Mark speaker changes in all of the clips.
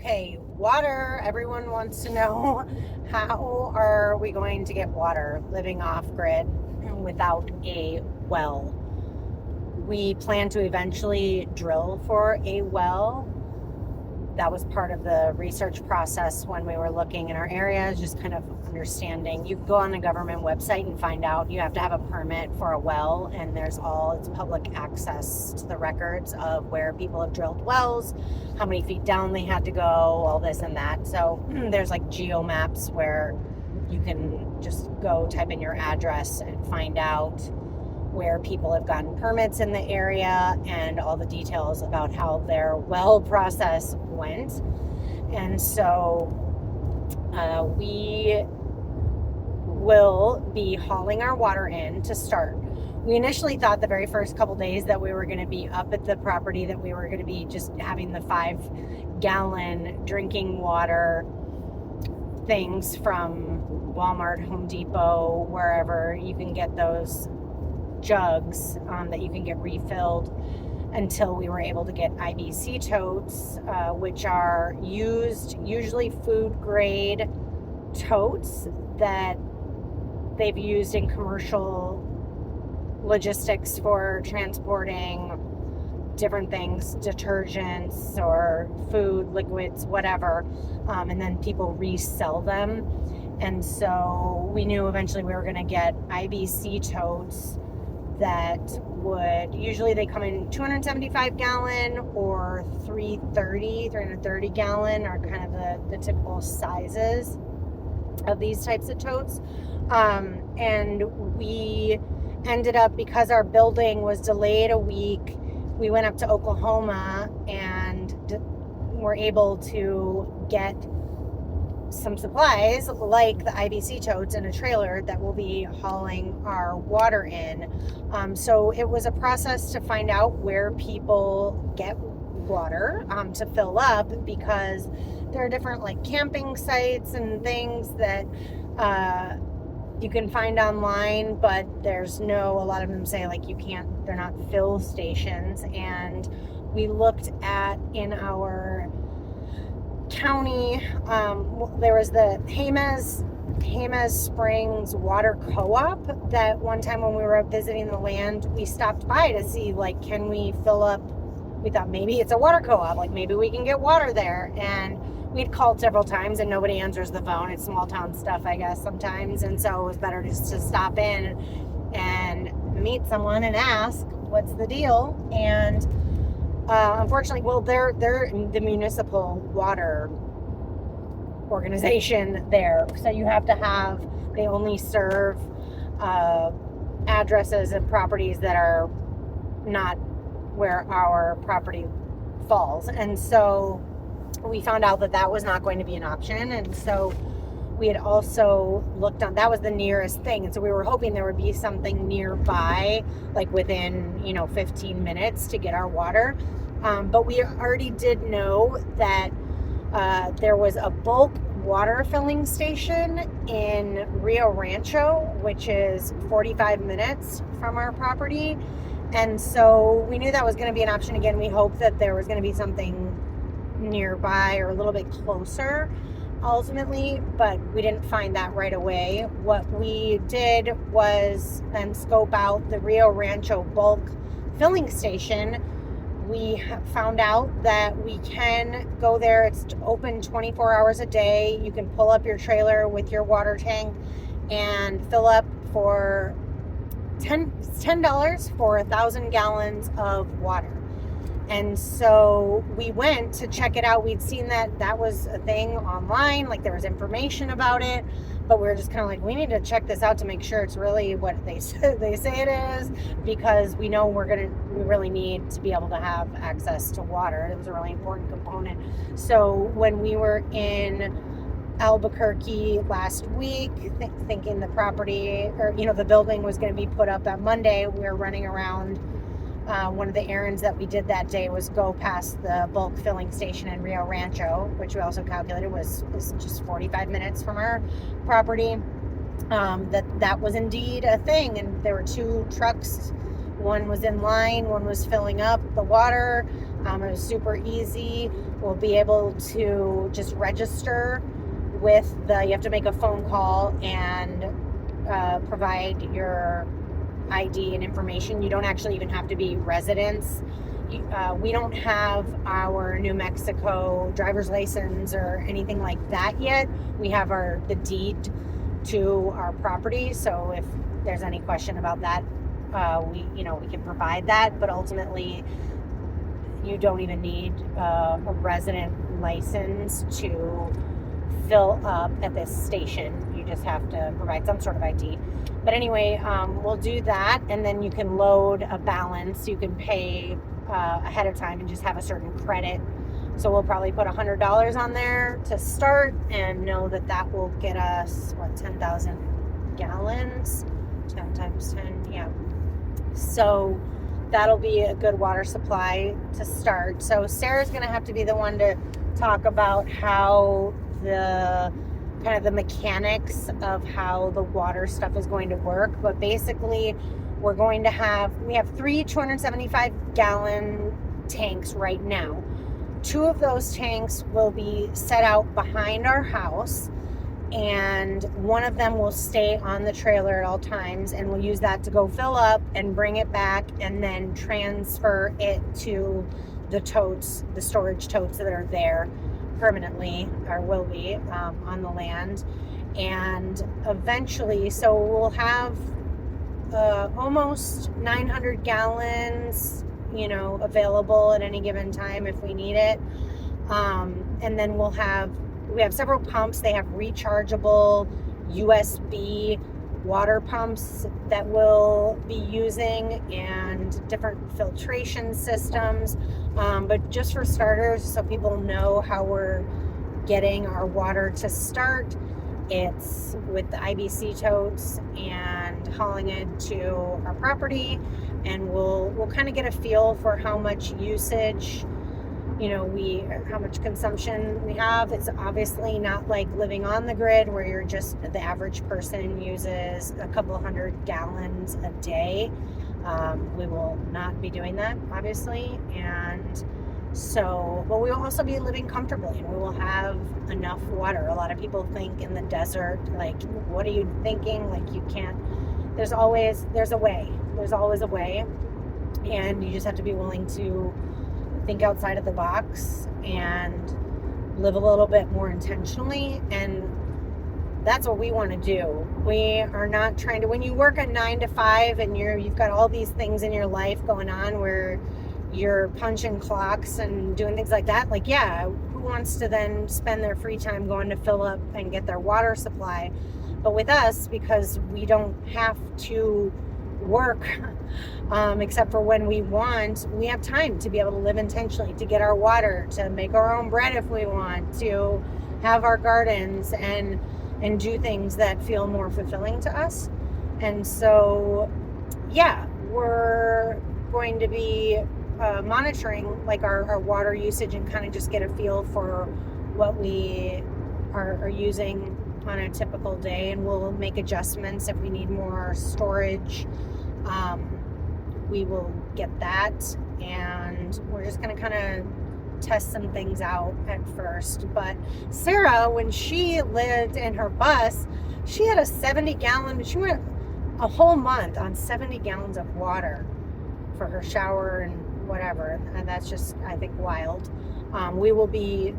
Speaker 1: Okay, water. Everyone wants to know how are we going to get water living off grid without a well? We plan to eventually drill for a well. That was part of the research process when we were looking in our area, just kind of understanding. You can go on the government website and find out you have to have a permit for a well, and it's public access to the records of where people have drilled wells, how many feet down they had to go, all this and that. So there's like geo maps where you can just go type in your address and find out where people have gotten permits in the area and all the details about how their well process went. And so we will be hauling our water in to start. We initially thought the very first couple days that we were going to be up at the property, that we were going to be just having the 5-gallon drinking water things from Walmart, Home Depot, wherever you can get those jugs that you can get refilled, until we were able to get IBC totes, which are usually food grade totes that they've used in commercial logistics for transporting different things, detergents or food, liquids, whatever, and then people resell them. And so we knew eventually we were going to get IBC totes that usually they come in 275 gallon or 330 gallon are kind of the typical sizes of these types of totes. And we ended up, because our building was delayed a week, we went up to Oklahoma and were able to get some supplies like the IBC totes in a trailer that will be hauling our water in. So it was a process to find out where people get water to fill up, because there are different like camping sites and things that you can find online, but a lot of them say like they're not fill stations. And we looked at in our county, there was the Jemez Springs Water Co-op that one time when we were visiting the land, we stopped by to see, like, can we fill up? We thought maybe it's a water co-op, like maybe we can get water there. And we'd called several times and nobody answers the phone. It's small town stuff, I guess, sometimes. And so it was better just to stop in and meet someone and ask, what's the deal? And unfortunately, they're the municipal water organization there. So you have to they only serve addresses of properties that are not where our property falls. And so we found out that was not going to be an option. And so we had also looked on, that was the nearest thing. And so we were hoping there would be something nearby, like within, 15 minutes to get our water. But we already did know that there was a bulk water filling station in Rio Rancho, which is 45 minutes from our property. And so we knew that was going to be an option. Again, we hoped that there was going to be something nearby or a little bit closer ultimately, but we didn't find that right away. What we did was then scope out the Rio Rancho bulk filling station. We found out that we can go there. It's open 24 hours a day. You can pull up your trailer with your water tank and fill up for $10 for 1,000 gallons of water. And so we went to check it out. We'd seen that was a thing online, like there was information about it, but we were just kind of like, we need to check this out to make sure it's really what they say it is, because we know we really need to be able to have access to water. It was a really important component. So when we were in Albuquerque last week, thinking the property or the building was going to be put up that Monday, we were running around. One of the errands that we did that day was go past the bulk filling station in Rio Rancho, which we also calculated was just 45 minutes from our property. That was indeed a thing, and there were 2 trucks. One was in line, one was filling up the water. It was super easy. We'll be able to just register you have to make a phone call and provide your ID and information. You don't actually even have to be residents. We don't have our New Mexico driver's license or anything like that yet. We have the deed to our property. So if there's any question about that, we can provide that. But ultimately, you don't even need a resident license to fill up at this station. You just have to provide some sort of ID. But anyway, we'll do that, and then you can load a balance. You can pay ahead of time and just have a certain credit. So we'll probably put $100 on there to start, and know that will get us 10,000 gallons. 10 times 10, yeah. So that'll be a good water supply to start. So Sarah's going to have to be the one to talk about how the mechanics of how the water stuff is going to work. But basically, we have 3 275 gallon tanks right now. 2 of those tanks will be set out behind our house, and one of them will stay on the trailer at all times, and we'll use that to go fill up and bring it back and then transfer it to the totes, the storage totes that are there permanently, or will be on the land. And eventually, so we'll have almost 900 gallons available at any given time if we need it. And then we have several pumps. They have rechargeable USB water pumps that we'll be using, and different filtration systems. But just for starters, so people know how we're getting our water to start, it's with the IBC totes and hauling it to our property, and we'll kind of get a feel for how much usage, how much consumption we have. It's obviously not like living on the grid where the average person uses a couple hundred gallons a day. We will not be doing that, obviously. And so, but we will also be living comfortably, and we will have enough water. A lot of people think in the desert, like, what are you thinking? Like, you can't, there's always a way. There's always a way. And you just have to be willing to think outside of the box and live a little bit more intentionally. And that's what we want to do. We are not trying to, when you work a 9 to 5 and you've got all these things in your life going on where you're punching clocks and doing things like that, like, yeah, who wants to then spend their free time going to fill up and get their water supply? But with us, because we don't have to work except for when we want, we have time to be able to live intentionally, to get our water, to make our own bread if we want, to have our gardens and do things that feel more fulfilling to us. And so, yeah, we're going to be monitoring like our water usage and kind of just get a feel for what we are using on a typical day, and we'll make adjustments if we need more storage. We will get that, and we're just going to kind of test some things out at first. But Sarah, when she lived in her bus, she had a 70-gallon, she went a whole month on 70 gallons of water for her shower and whatever, and that's just, I think, wild. We will be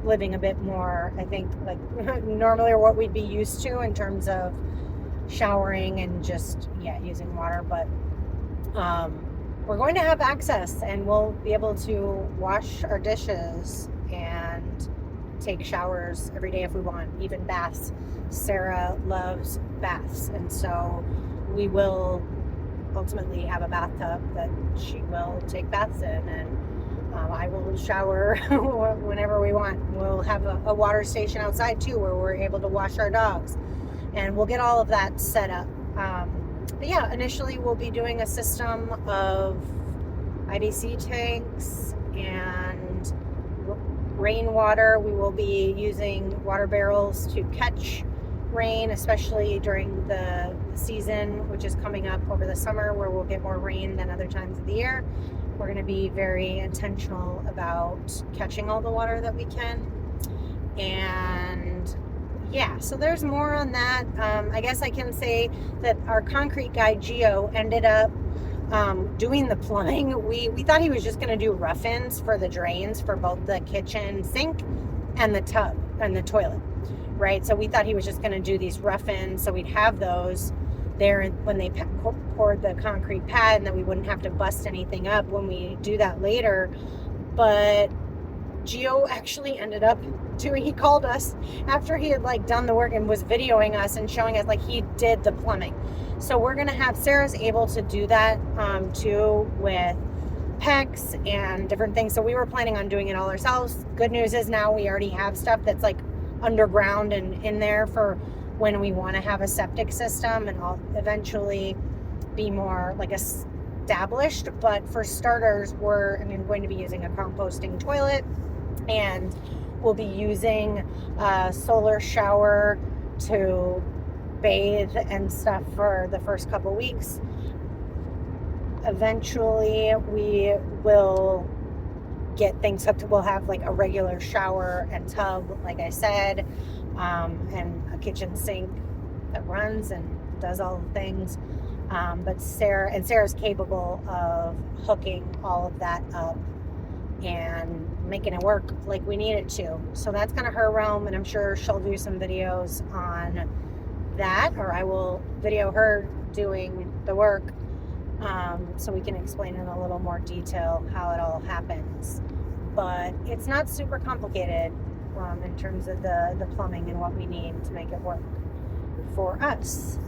Speaker 1: living a bit more, I think, like normally, or what we'd be used to in terms of showering and just, using water. But we're going to have access, and we'll be able to wash our dishes and take showers every day if we want, even baths. Sarah loves baths, and so we will ultimately have a bathtub that she will take baths in, and I will shower whenever we want. We'll have a water station outside too, where we're able to wash our dogs, and we'll get all of that set up. But yeah, initially we'll be doing a system of IBC tanks and rainwater. We will be using water barrels to catch rain, especially during the season, which is coming up over the summer, where we'll get more rain than other times of the year. We're going to be very intentional about catching all the water that we can. And yeah, so there's more on that. I guess I can say that our concrete guy, Gio, ended up doing the plumbing. We thought he was just going to do rough-ins for the drains for both the kitchen sink and the tub and the toilet, right? So we thought he was just going to do these rough-ins, so we'd have those there when they poured the concrete pad, and that we wouldn't have to bust anything up when we do that later. But Gio actually ended up he called us after he had like done the work and was videoing us and showing us like he did the plumbing. So we're gonna have, Sarah's able to do that too, with PEX and different things. So we were planning on doing it all ourselves. Good news is now we already have stuff that's like underground and in there for when we want to have a septic system, and I'll eventually be more like established. But for starters, I'm going to be using a composting toilet, and we'll be using a solar shower to bathe and stuff for the first couple weeks. Eventually we will get things hooked. We'll have like a regular shower and tub, like I said, and a kitchen sink that runs and does all the things. But Sarah's capable of hooking all of that up and making it work like we need it to. So that's kind of her realm, and I'm sure she'll do some videos on that, or I will video her doing the work, so we can explain in a little more detail how it all happens. But it's not super complicated in terms of the plumbing and what we need to make it work for us.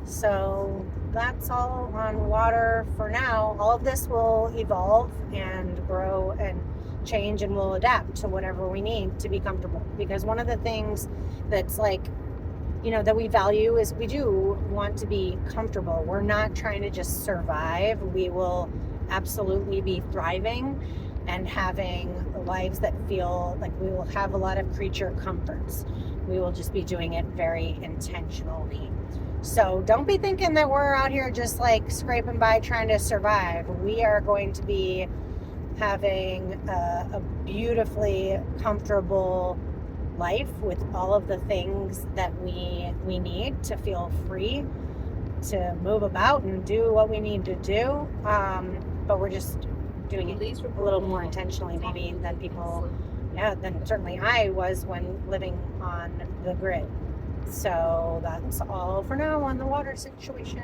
Speaker 1: So that's all on water for now. All of this will evolve and grow and change, and we'll adapt to whatever we need to be comfortable. Because one of the things that's like, that we value is we do want to be comfortable. We're not trying to just survive. We will absolutely be thriving and having lives that feel like we will have a lot of creature comforts. We will just be doing it very intentionally. So don't be thinking that we're out here just like scraping by trying to survive. We are going to be having a beautifully comfortable life with all of the things that we need to feel free to move about and do what we need to do. But we're just doing it a little more intentionally maybe than than certainly I was when living on the grid. So that's all for now on the water situation.